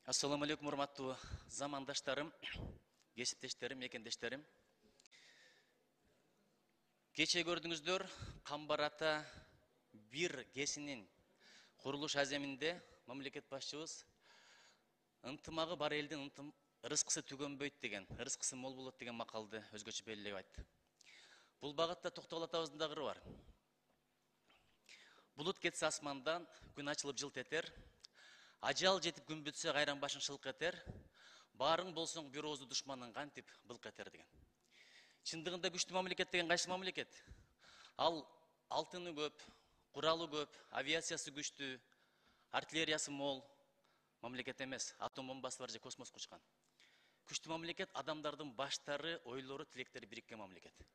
Assalamu alaikum, урматтуу замандаштарым, кесиптештерим, мекендештерим. Кече көрдүңүздөр, Камбар ата бир кесинин курулуш аземинде мамлекет башчыбыз ынтымагы бар элдин ырыскысы түгөнбөйт деген, ырыскысы мол болот деген макалды өзгөчө белгилеп айтты. Бул багытта токтолуп атабыздын да кыры бар. Булут кетсе асмандан, күн ачылып жылт этер, ажал жетип күн бүтсө кайран башын шылк этер, баарың болсоң бир оозу душманың кантип былк этер деген. Чындыгында күчтүү мамлекет деген кайсы мамлекет? Ал алтыны көп, куралы көп, авиациясы күчтүү, артиллериясы мол мамлекет эмес, атом бомбасы бар же космоско учкан. Күчтүү мамлекет адамдардын баштары, ойлору, тилектери бириккен мамлекет.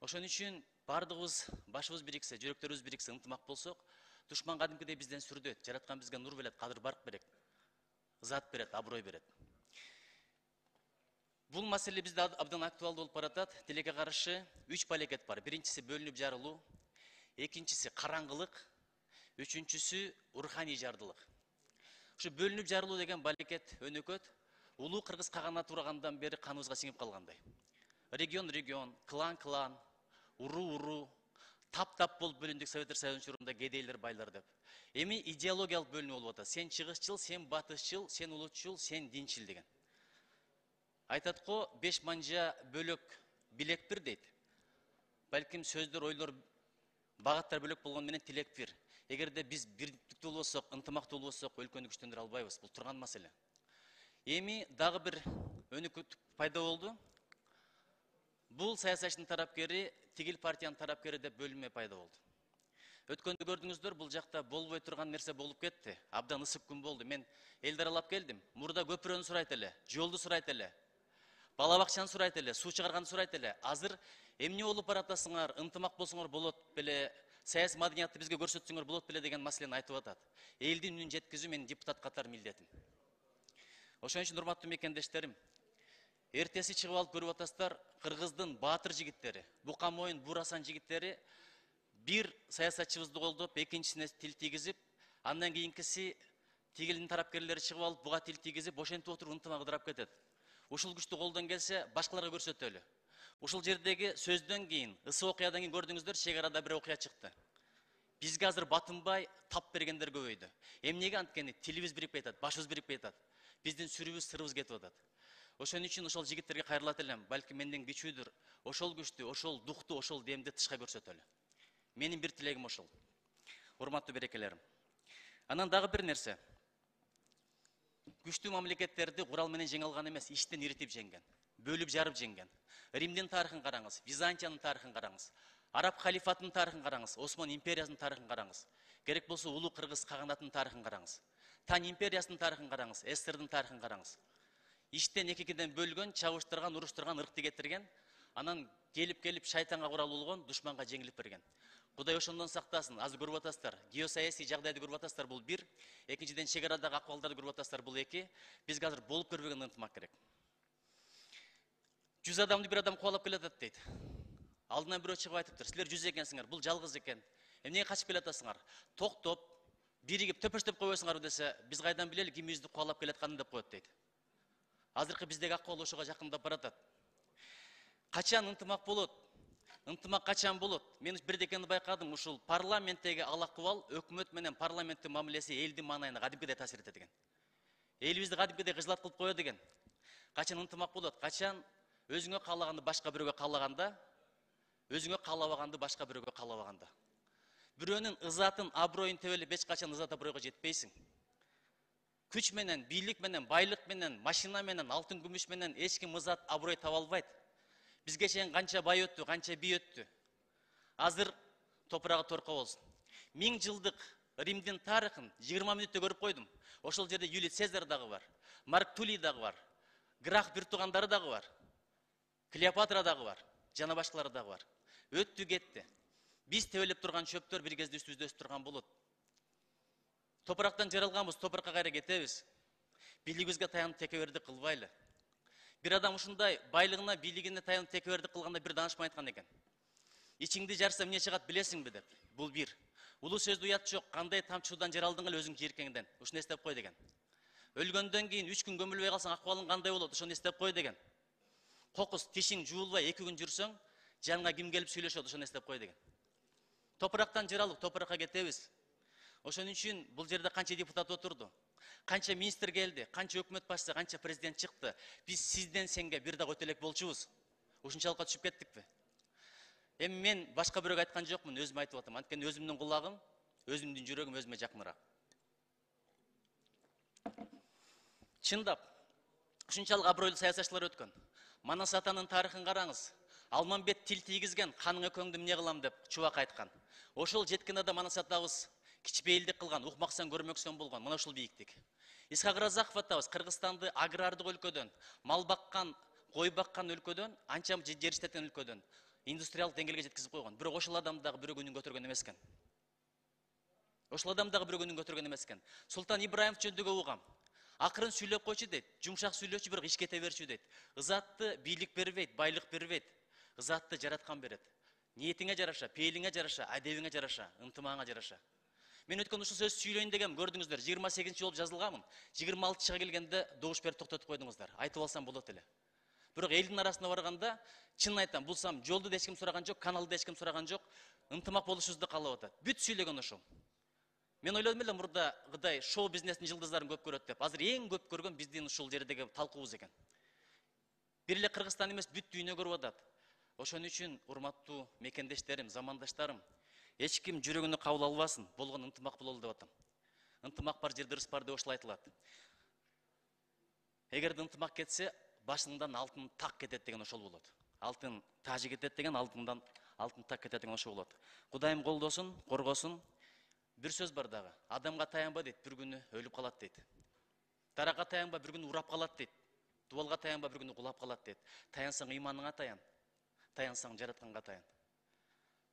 Ошон үчүн бардыгыбыз башыбыз бириксе, жүрөктөрүбүз бириксе, ынтымак болсок, душман кадимкидей бизден сүрдөйт, жараткан бизге нур берет, кадыр барк берет, ызат берет, аброй берет. Бул маселе бизде абдан актуалдуу болуп баратат. Тилекке каршы 3 балекет бар. Биринчиси бөлүнүп жарылуу, экинчиси караңгылык, үчүнчүсү руханий жардылык. Ушу бөлүнүп жарылуу деген балекет өнөкөт улуу кыргыз каганаты урагандан бери каныбызга сиңип калгандай. Регион, клан, уру, тап болуп бөлүндүк Советтер Союзунун учурунда кедейлер, байлар деп. Эми идеологиялык бөлүнүү болуп атат. Сен чыгышчыл, сен батышчыл, сен улутчул, сен динчил деген. Айтат го 5 манжа бөлөк билек бир дейт. Балким сөздөр, ойлор, багаттар бөлөк болгон менен тилек бир. Эгерде биз бирдиктүү болсок, ынтымактуу болсок, өлкөнү күчтөндүрө албайбыз. Бул турган маселе. Эми дагы бир өнөкөт пайда болду. Бул саясатчынын тарапкери, тигил партиянын тарапкери деп бөлүнмө пайда болду. Өткөндө көрдүңүздөр, бул жакта болбой турган нерсе болуп кетти. Абдан ысык күн болду. Мен элди аралап келдим. Мурда көпүрөнү сурайт эле, жолду сурайт эле, бала бакчаны сурайт эле, суу чыгарганды сурайт эле. Азыр эмне болуп баратасыңар, ынтымак болсоңор болот беле, саясий маданиятты бизге көрсөтсөңөр болот беле деген маселени айтып атат. Элдин үнүн жеткизүү менин депутат катары милдетим. Ошон үчүн урматтуу мекендештерим, эртеси чыгып алып көрүп атасыздар, кыргыздын баатыр жигиттери, бука моюн, бурасан жигиттери бир саясатчыбызды колдоп, экинчисине тил тийгизип, андан кийинкиси тигилдин тарапкерлери чыгып алып, буга тил тийгизип, ошентип отуруп ынтымак ыдырап кетет. Ушул күчтү колдон келсе, башкаларга көрсөтөлү. Ушул жердеги сөздөн кийин, ысы окуядан кийин көрдүңүздөр, чек арада бир окуя чыкты. Бизге азыр батынбай, тап бергендер көбөйдү. Эмнеге анткени тилибиз бирикпей атат, башыбыз бирикпей атат. Биздин сүрүбүз, сырыбыз кетип атат. Ошон үчүн ошол жигиттерге кайрылат элем, балким менден күчүүдүр. Ошол күчтү, ошол духту, ошол демди тышка көрсөтөлү. Менин бир тилегим ошол. Урматтуу берекелерим. Анан дагы бир нерсе. Күчтүү мамлекеттерди курал менен жеңе алган эмес, иштен иритип жеңген, бөлүп жарып жеңген. Римдин тарыхын караңыз, Византиянын тарыхын караңыз, Араб халифатынын тарыхын караңыз, Осман империясынын тарыхын караңыз. Керек болсо улуу кыргыз каганатынын тарыхын караңыз. Тань империясынын тарыхын караңыз, СССРдин тарыхын караңыз. Иштен экиден бөлгөн, чабыштырган, уруштурган, ыркты кетирген, анан келип шайтанга курал болгон, душманга жеңилип берген. Кудай ошондон сактасын. Азыр көрүп атасыздар, геосаясий жагдайды көрүп атасыздар, бул бир. Экинчиден чек арадагы акыбалдарды көрүп атасыздар, бул эки. Бизге азыр болуп көрбөгөн ынтымак керек. 100 адамды бир адам кубалап келатат дейт. Алдынан бирөө чыгып айтыптыр, силер 100 экенсиңер, бул жалгыз экен. Эмнеге качып келатасыңар? Токтоп, биригип төпөштөп койбойсуңарбы десе, биз кайдан билели ким бизди кубалап келатканын деп коет дейт. Азыркы биздеги акыбал ошого жакындап баратат. Качан ынтымак болот? Ынтымак качан болот? Мен бирдекени байкадым, ушул парламенттеги ал акыбал өкмөт менен парламенттин мамилеси элдин маанайына кадимкидей таасир этет экен. Элибизди кадимкидей кыжылат кылып коет экен. Качан ынтымак болот? Качан өзүңө каалаганды башка бирөөгө каалаганда, өзүңө каалабаганды башка бирөөгө каалабаганда. Бирөөнүн ызатын, аброюн тебелеп эч качан ызат абройго жетпейсиң. Күч менен, бийлик менен, байлык менен, машина менен, алтын күмүш менен эч ким ызат аброй таба албайт. Бизге чейин канча бай өттү, канча бий өттү. Азыр топурагы торко болсун. 1000 жылдык Римдин тарыхын 20 мүнөттө көрүп койдум. Ошол жерде Юлий Цезарь дагы бар, Марк Тулий дагы бар, Грах бир туугандары дагы бар, Клеопатра дагы бар, жана башкалары дагы бар. Өттү кетти. Биз тебелеп турган чөптөр бир кезде үстүбүздө өсүп турган болот. Топурактан жаралганбыз, топуракка кайра кетебиз. Бийлигибизге таянып текебердик кылбайлы. Бир адам ушундай байлыгына, бийлигине таянып текебердик кылганда бир даанышман айткан экен. Ичиңди жарса эмне чыгат билесиңби деп. Бул бир. Улуу сөздө уят жок, кандай тамчы суудан жаралдың эле өзүң жийиркеңден. Ушуну эстеп кой деген. Өлгөндөн кийин 3 күн көмүлбөй калсаң акыбалың кандай болот? Ошону эстеп кой деген. Кокус тишиң жуулбай 2 күн жүрсөң, жаныңа ким келип сүйлөшөт? Ошону эстеп кой деген. Топурактан жаралык, топуракка кетебиз. Ошон үчүн бул жерде канча депутат отурду? Канча министр келди? Канча өкмөт башчысы, канча президент чыкты? Биз сизден сенге бир дагы өтө элек болчубуз. Ушунчалыкка түшүп кеттикпи? Эми мен башка бирөөгө айткан жокмун, өзүм айтып атам. Анткени өзүмдүн кулагым, өзүмдүн жүрөгүм өзүмө жакыныраак. Чындап, ушунчалык абройлуу саясатчылар өткөн. Манас атанын тарыхын караңыз. Алмамбет тил тийгизген, каныңа көңдү эмне кылам деп чубак айткан. Ошол жеткен адам Манас атабыз кичпейилдик кылган, укмаксан көрмөксөн болгон, мына ушул бийиктик. Исхак Разаков атабыз Кыргызстанды агрардык өлкөдөн, мал баккан, кой баккан өлкөдөн, анча жер иштеткен өлкөдөн индустриалдык деңгээлге жеткизип койгон. Бирок ошол адам дагы бирөө күнүн көтөргөн эмес экен. Ошол адам дагы бирөө күнүн көтөргөн эмес экен. Султан Ибраимов жөнүндө угам. Акырын сүйлөп койчу дейт, жумшак сүйлөчү, бирок иш кете берчү дейт. Ызатты бийлик бербейт, байлык бербейт. Ызатты жараткан берет. Ниетиңе жараша, пейилиңе жараша, адебиңе жараша, ынтымагыңа жараша. Мен өткөн ушул сөз сүйлөйүн дегем, көрдүңүздөр, 28-чи болуп жазылганмын. 26-чыга келгенде добуш берип токтотуп койдуңуздар. Айтып алсам болот эле. Бирок элдин арасына барганда, чын айтам, булсам жолду да эч ким сураган жок, каналды да эч ким сураган жок, ынтымак болушубузду каалап атат. Бүт сүйлөгөн ошол. Мен ойлодум эле мурда кыдай шоу бизнестин жылдыздарын көп көрөт деп. Азыр эң көп көргөн биздин ушул жердеги талкуубуз экен. Бир эле Кыргызстан эмес, бүт дүйнө көрүп атат. Ошон үчүн урматтуу мекендештерим, замандаштарым, эч ким жүрөгүнө кабыл албасын, болгон ынтымак бололу деп атам. Ынтымак бар жерде ырыс бар деп ошол айтылат. Эгерде ынтымак кетсе, башыңдан алтын так кетет деген ошол болот. Алтын тажы кетет деген, алтындан алтын так кетет деген ошол болот. Кудайым колдосун, коргосун. Бир сөз бар дагы. Адамга таянба дейт, бир күнү өлүп калат дейт. Дарага таянба, бир күнү урап калат дейт. Дубалга таянба, бир күнү кулап калат дейт. Таянсаң ыйманыңа таян. Таянсаң жаратканга таян.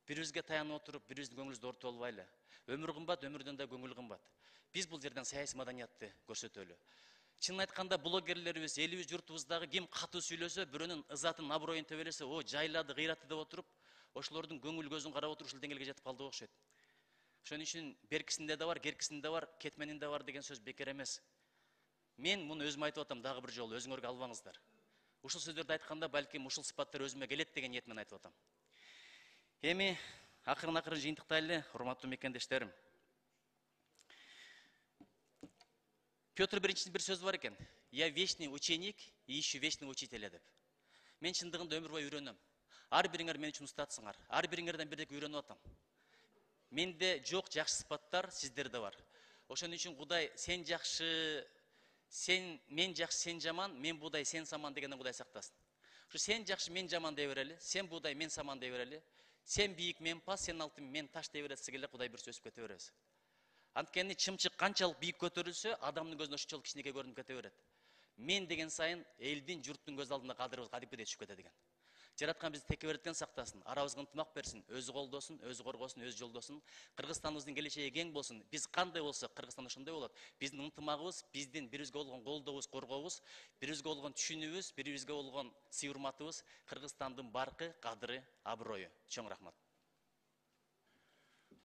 Бирибизге таянып отуруп, бирибиздин көңүлүбүздү ортуп албайлы. Өмүр кымбат, өмүрдөн да көңүл кымбат. Биз бул жерден саясий маданиятты көрсөтөлү. Чын айтканда блогерлерибиз, элибиз, журтубуздагы ким катуу сүйлөсө, бирөөнүн ызатын, аброюн төбөлөсө, о, жайлады, кыйраты деп отуруп, ошолордун көңүл көзүн карап отуруп ушул деңгээлге жетип калдык окшойт. Ошон үчүн беркисинде да бар, керкисинде бар, кетменинде бар деген сөз бекер эмес. Мен муну өзүм айтып атам дагы бир жолу, өзүңөргө албаңыздар. Ушул сөздөрдү айтканда балким ушул сыпаттар өзүмө келет деген ниетмен айтып атам. Эми акырын жыйынтыктайлы, урматтуу мекендештерим. Петр Биринчинин бир сөзү бар экен. Я вечный ученик и ищу вечного учителя деп. Мен чындыгында өмүр бою үйрөнөм. Ар бириңер мен үчүн устатсыңар. Ар бириңерден бирдеке үйрөнүп атам. Менде жок жакшы сыпаттар, сиздерде бар. Ошон үчүн Кудай сен жакшы, мен жакшы, сен жаман, мен будай, сен саман дегенден Кудай сактасын. Ушу сен жакшы, мен жаман дей берели, сен будай, мен саман дей берели, сен бийик, мен пас, сен алтын, мен таш дей бересиз келе Кудай бир өсүп кете беребиз. Анткени чымчык канчалык бийик көтөрүлсө, адамдын көзүнө ошончолук кичинекей көрүнүп кете берет. Мен деген сайын элдин, журттун көз алдында кадырыбыз кадипкидей түшүп кетет экен. Жараткан бизди текеберден сактасын, арабызга ынтымак берсин, өзү колдосун, өзү коргосун, өзү жолдосун. Кыргызстаныбыздын келечеги кең болсун. Биз кандай болсок, Кыргызстан ошондой болот. Биздин ынтымагыбыз, биздин бирибизге болгон колдообуз, коргообуз, бирибизге болгон түшүнүүбүз, бирибизге болгон сый урматыбыз Кыргызстандын баркы, кадыры, аброю. Чоң рахмат.